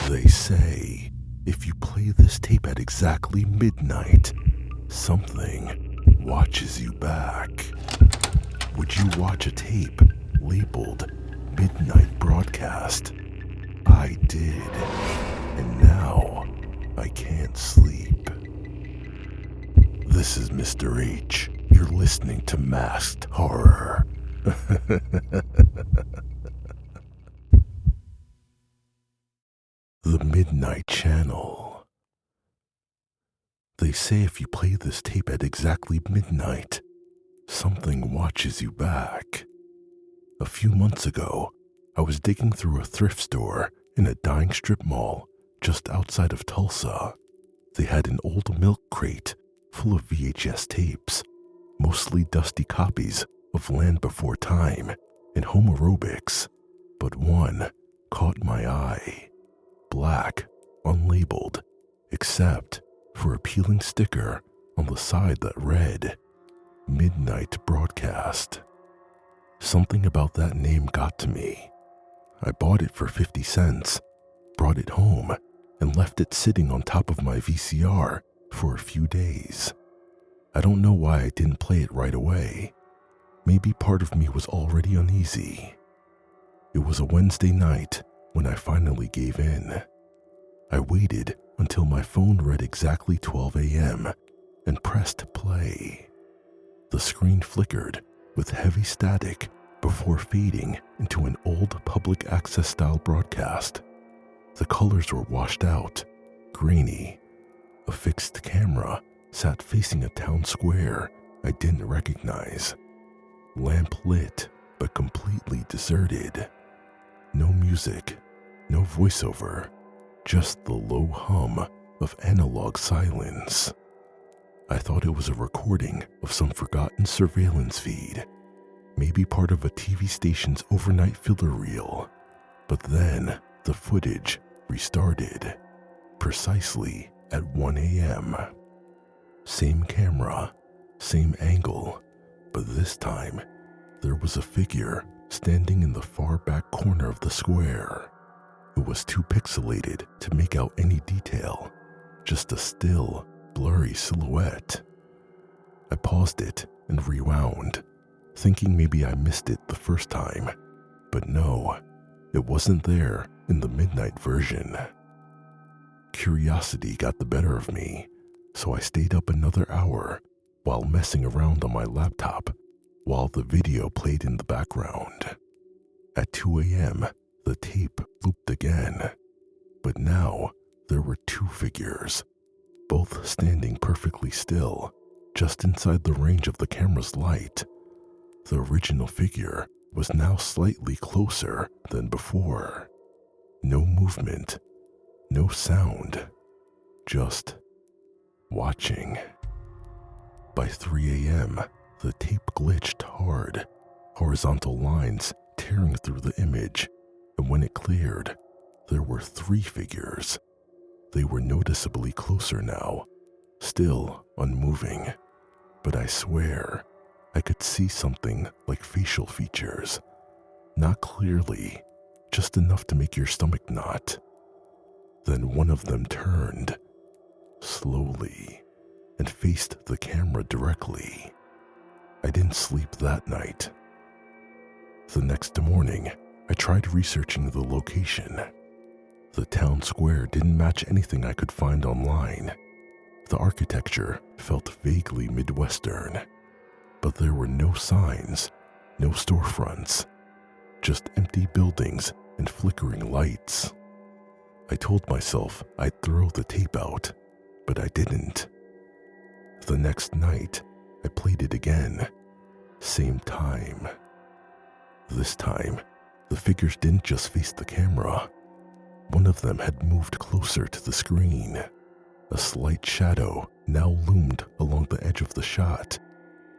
They say if you play this tape at exactly midnight, something watches you back. Would you watch a tape labeled Midnight Broadcast? I did, and now I can't sleep. This is Mr. H. You're listening to Masked Horror. The Midnight Channel. They say if you play this tape at exactly midnight, something watches you back. A few months ago, I was digging through a thrift store in a dying strip mall just outside of Tulsa. They had an old milk crate full of VHS tapes, mostly dusty copies of Land Before Time and Home Aerobics, but one caught my eye. Black, unlabeled, except for a peeling sticker on the side that read, Midnight Broadcast. Something about that name got to me. I bought it for 50 cents, brought it home, and left it sitting on top of my VCR for a few days. I don't know why I didn't play it right away. Maybe part of me was already uneasy. It was a Wednesday night when I finally gave in. I waited until my phone read exactly 12 a.m. and pressed play. The screen flickered with heavy static before fading into an old public access style broadcast. The colors were washed out, grainy. A fixed camera sat facing a town square I didn't recognize. Lamp lit, but completely deserted. No music, no voiceover, just the low hum of analog silence. I thought it was a recording of some forgotten surveillance feed, maybe part of a TV station's overnight filler reel. But then the footage restarted, precisely at 1 a.m. Same camera, same angle, but this time there was a figure standing in the far back corner of the square. It was too pixelated to make out any detail, just a still, blurry silhouette. I paused it and rewound, thinking maybe I missed it the first time, but no, it wasn't there in the midnight version. Curiosity got the better of me, so I stayed up another hour while messing around on my laptop while the video played in the background. At 2 a.m., the tape looped again, but now there were two figures, both standing perfectly still, just inside the range of the camera's light. The original figure was now slightly closer than before. No movement, no sound, just watching. By 3 a.m., the tape glitched hard, horizontal lines tearing through the image, and when it cleared, there were three figures. They were noticeably closer now, still unmoving, but I swear I could see something like facial features. Not clearly, just enough to make your stomach knot. Then one of them turned, slowly, and faced the camera directly. I didn't sleep that night. The next morning, I tried researching the location. The town square didn't match anything I could find online. The architecture felt vaguely Midwestern, but there were no signs, no storefronts, just empty buildings and flickering lights. I told myself I'd throw the tape out, but I didn't. The next night, I played it again. Same time. This time, the figures didn't just face the camera. One of them had moved closer to the screen. A slight shadow now loomed along the edge of the shot,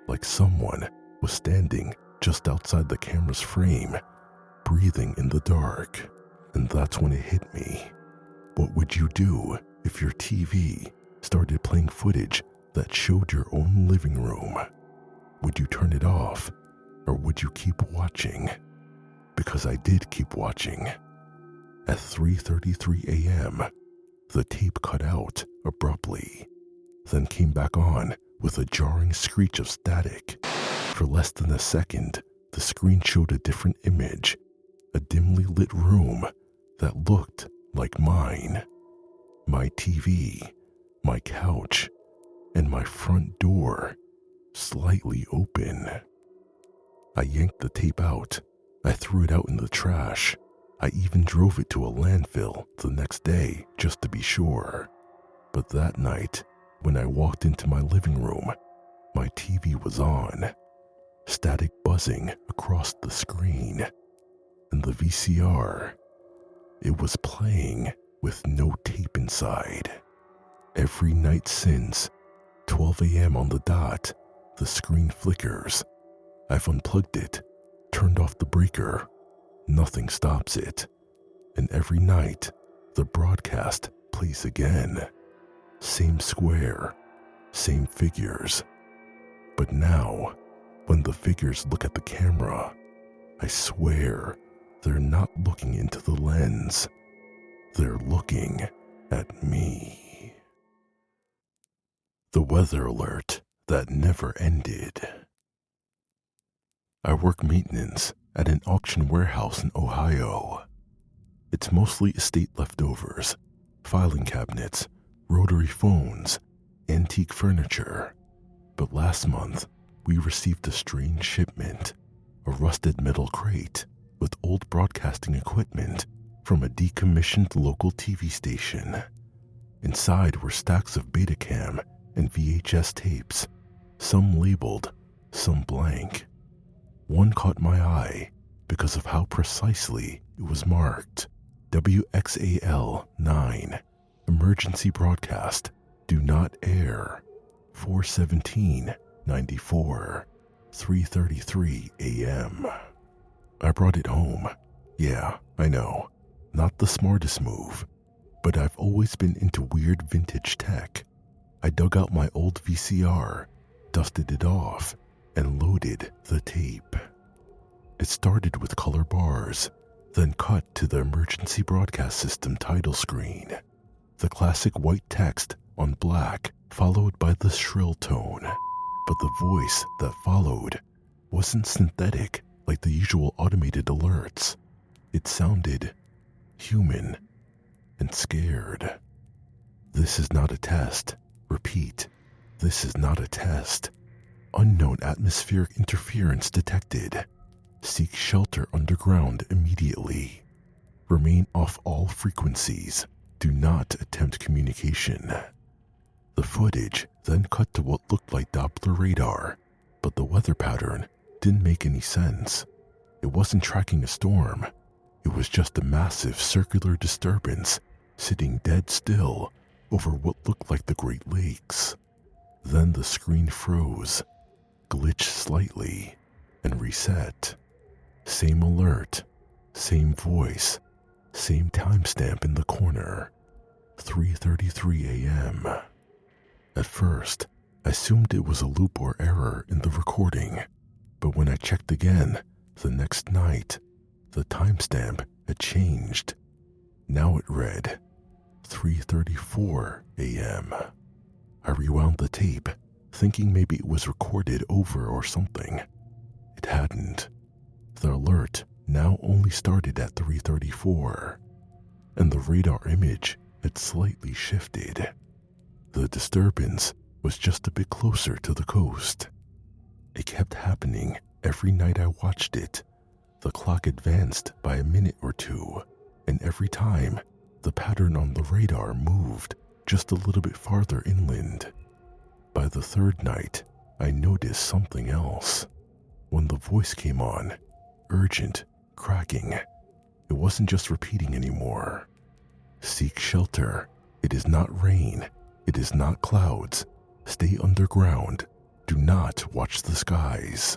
like someone was standing just outside the camera's frame, breathing in the dark. And that's when it hit me. What would you do if your TV started playing footage that showed your own living room? Would you turn it off, or would you keep watching? Because I did keep watching. At 3:33 a.m., the tape cut out abruptly, then came back on with a jarring screech of static. For less than a second, the screen showed a different image, a dimly lit room that looked like mine. My TV, my couch, and my front door slightly open. I yanked the tape out. I threw it out in the trash. I even drove it to a landfill the next day just to be sure. But that night, when I walked into my living room, my TV was on, static buzzing across the screen, and the VCR, it was playing with no tape inside. Every night since, 12 a.m. on the dot, the screen flickers. I've unplugged it, turned off the breaker. Nothing stops it. And every night, the broadcast plays again. Same square, same figures. But now, when the figures look at the camera, I swear they're not looking into the lens. They're looking at me. The weather alert that never ended. I work maintenance at an auction warehouse in Ohio. It's mostly estate leftovers, filing cabinets, rotary phones, antique furniture. But last month, we received a strange shipment, a rusted metal crate with old broadcasting equipment from a decommissioned local TV station. Inside were stacks of Betacam and VHS tapes, some labeled, some blank. One caught my eye because of how precisely it was marked. WXAL 9, emergency broadcast, do not air, 4/17/94, 3:33 a.m. I brought it home. Yeah, I know, not the smartest move, but I've always been into weird vintage tech. I dug out my old VCR, dusted it off, and loaded the tape. It started with color bars, then cut to the emergency broadcast system title screen. The classic white text on black, followed by the shrill tone. But the voice that followed wasn't synthetic like the usual automated alerts. It sounded human and scared. This is not a test. Repeat, this is not a test. Unknown atmospheric interference detected. Seek shelter underground immediately. Remain off all frequencies. Do not attempt communication. The footage then cut to what looked like Doppler radar, but the weather pattern didn't make any sense. It wasn't tracking a storm. It was just a massive circular disturbance sitting dead still over what looked like the Great Lakes. Then the screen froze, glitched slightly, and reset. Same alert, same voice, same timestamp in the corner, 3:33 a.m. At first, I assumed it was a loop or error in the recording, but when I checked again the next night, the timestamp had changed. Now it read 3:34 a.m. I rewound the tape, thinking maybe it was recorded over or something. It hadn't. The alert now only started at 3:34, and the radar image had slightly shifted. The disturbance was just a bit closer to the coast. It kept happening every night I watched it. The clock advanced by a minute or two, and every time, the pattern on the radar moved just a little bit farther inland. By the third night, I noticed something else. When the voice came on, urgent, cracking, it wasn't just repeating anymore. Seek shelter. It is not rain. It is not clouds. Stay underground. Do not watch the skies.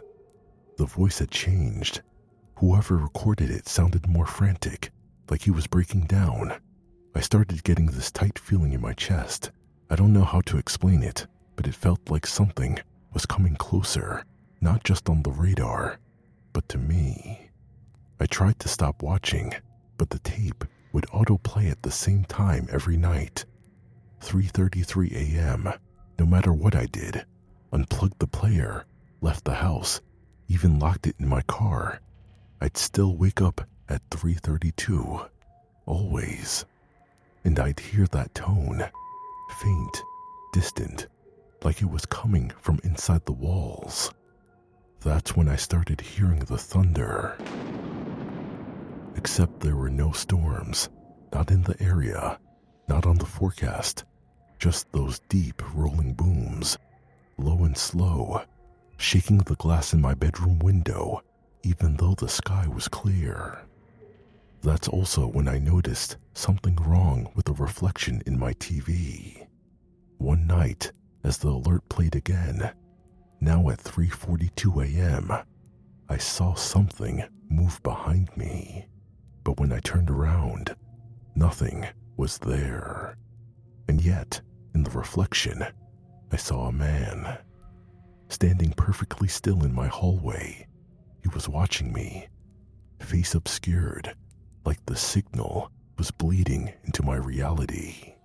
The voice had changed. Whoever recorded it sounded more frantic, like he was breaking down. I started getting this tight feeling in my chest. I don't know how to explain it, but it felt like something was coming closer, not just on the radar, but to me. I tried to stop watching, but the tape would autoplay at the same time every night. 3:33 a.m., no matter what I did, unplugged the player, left the house, even locked it in my car, I'd still wake up at 3:32, always. And I'd hear that tone, faint, distant, like it was coming from inside the walls. That's when I started hearing the thunder. Except there were no storms, not in the area, not on the forecast, just those deep rolling booms, low and slow, shaking the glass in my bedroom window, even though the sky was clear. That's also when I noticed something wrong with the reflection in my TV. One night, as the alert played again, now at 3:42 a.m., I saw something move behind me. But when I turned around, nothing was there. And yet, in the reflection, I saw a man. Standing perfectly still in my hallway, he was watching me, face obscured, like the signal was bleeding into my reality.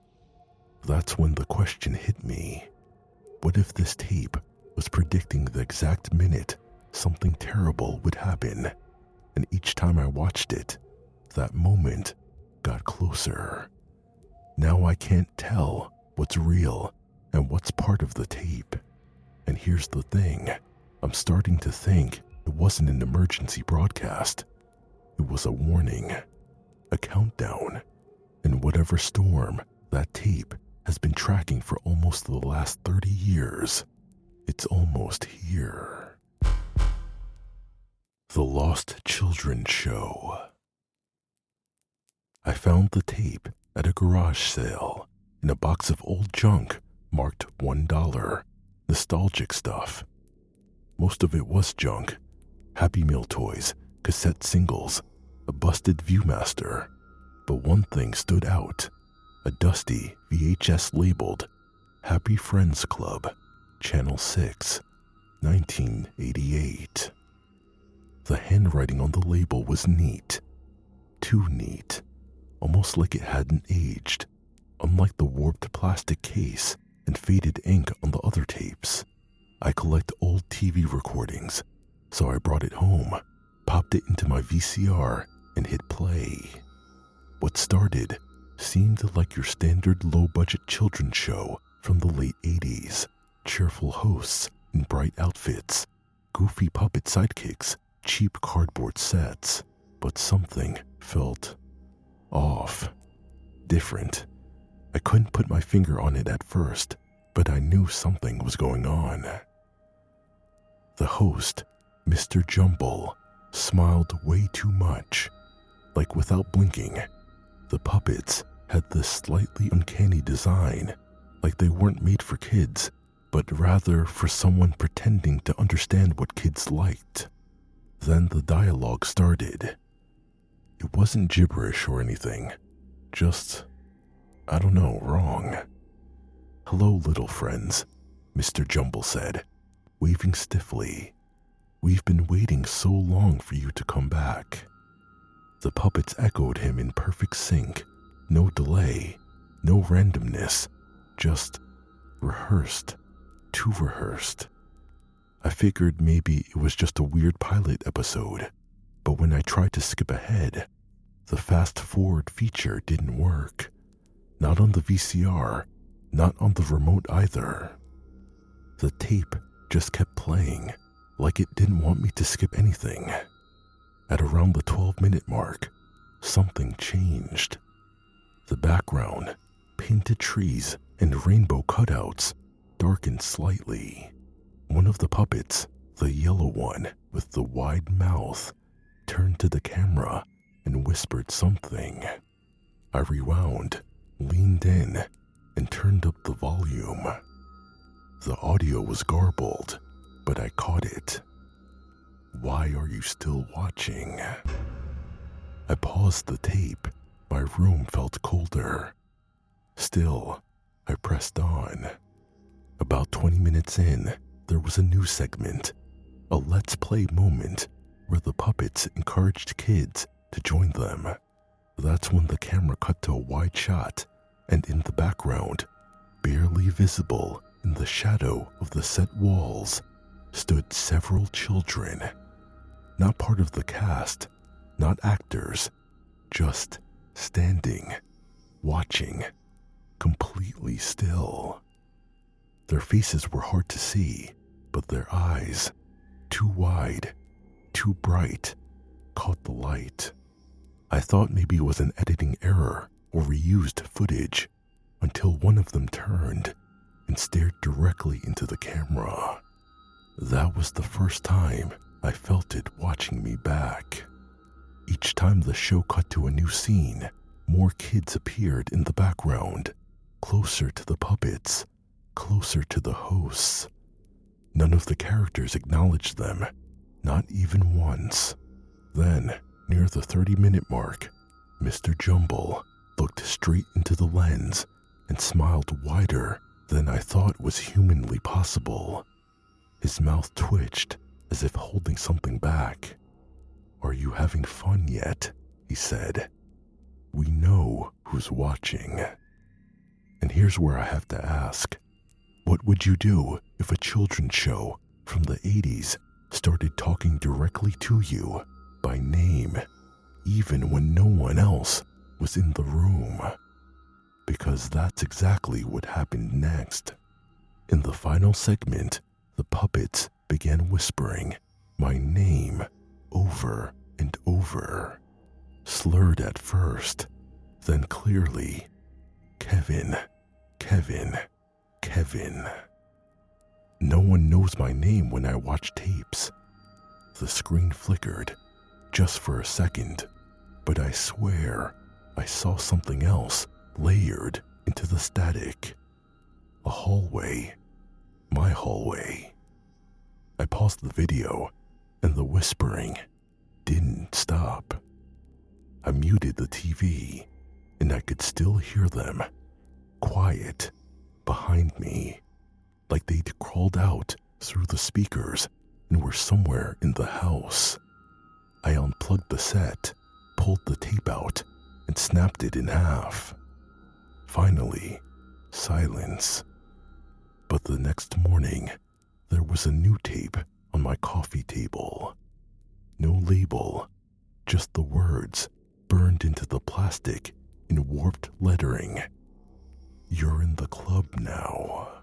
That's when the question hit me. What if this tape was predicting the exact minute something terrible would happen, and each time I watched it, that moment got closer? Now I can't tell what's real and what's part of the tape. And here's the thing, I'm starting to think it wasn't an emergency broadcast. It was a warning, a countdown, and whatever storm that tape has been tracking for almost the last 30 years, it's almost here. The Lost Children Show. I found the tape at a garage sale in a box of old junk marked $1, nostalgic stuff. Most of it was junk, Happy Meal toys, cassette singles, a busted Viewmaster. But one thing stood out, a dusty VHS labeled Happy Friends Club, Channel 6, 1988. The handwriting on the label was neat, too neat, almost like it hadn't aged, unlike the warped plastic case and faded ink on the other tapes. I collect old TV recordings, so I brought it home, popped it into my VCR, and hit play. What started seemed like your standard low-budget children's show from the late 80s. Cheerful hosts in bright outfits, goofy puppet sidekicks, cheap cardboard sets. But something felt off, different. I couldn't put my finger on it at first, but I knew something was going on. The host, Mr. Jumble, smiled way too much. Like without blinking, the puppets had this slightly uncanny design, like they weren't made for kids, but rather for someone pretending to understand what kids liked. Then the dialogue started. It wasn't gibberish or anything, just, I don't know, wrong. "Hello, little friends," Mr. Jumble said, waving stiffly. "We've been waiting so long for you to come back." The puppets echoed him in perfect sync, no delay, no randomness, just rehearsed, too rehearsed. I figured maybe it was just a weird pilot episode, but when I tried to skip ahead, the fast forward feature didn't work. Not on the VCR, not on the remote either. The tape just kept playing, like it didn't want me to skip anything. At around the 12-minute mark, something changed. The background, painted trees and rainbow cutouts, darkened slightly. One of the puppets, the yellow one with the wide mouth, turned to the camera and whispered something. I rewound, leaned in, and turned up the volume. The audio was garbled, but I caught it. "Why are you still watching?" I paused the tape. My room felt colder. Still, I pressed on. About 20 minutes in, there was a new segment, a Let's Play moment where the puppets encouraged kids to join them. That's when the camera cut to a wide shot, and in the background, barely visible in the shadow of the set walls, stood several children. Not part of the cast, not actors, just standing, watching, completely still. Their faces were hard to see, but their eyes, too wide, too bright, caught the light. I thought maybe it was an editing error or reused footage, until one of them turned and stared directly into the camera. That was the first time I felt it watching me back. Each time the show cut to a new scene, more kids appeared in the background, closer to the puppets, closer to the hosts. None of the characters acknowledged them, not even once. Then, near the 30-minute mark, Mr. Jumble looked straight into the lens and smiled wider than I thought was humanly possible. His mouth twitched as if holding something back. "Are you having fun yet?" he said. "We know who's watching." And here's where I have to ask, what would you do if a children's show from the 80s started talking directly to you by name, even when no one else was in the room? Because that's exactly what happened next. In the final segment, the puppets began whispering my name over and over, slurred at first, then clearly, "Kevin, Kevin, Kevin." No one knows my name when I watch tapes. The screen flickered, just for a second, but I swear I saw something else layered into the static. A hallway. My hallway. I paused the video, and the whispering didn't stop. I muted the TV, and I could still hear them, quiet, behind me, like they'd crawled out through the speakers and were somewhere in the house. I unplugged the set, pulled the tape out, and snapped it in half. Finally, silence. But the next morning, there was a new tape on my coffee table. No label, just the words burned into the plastic in warped lettering. "You're in the club now."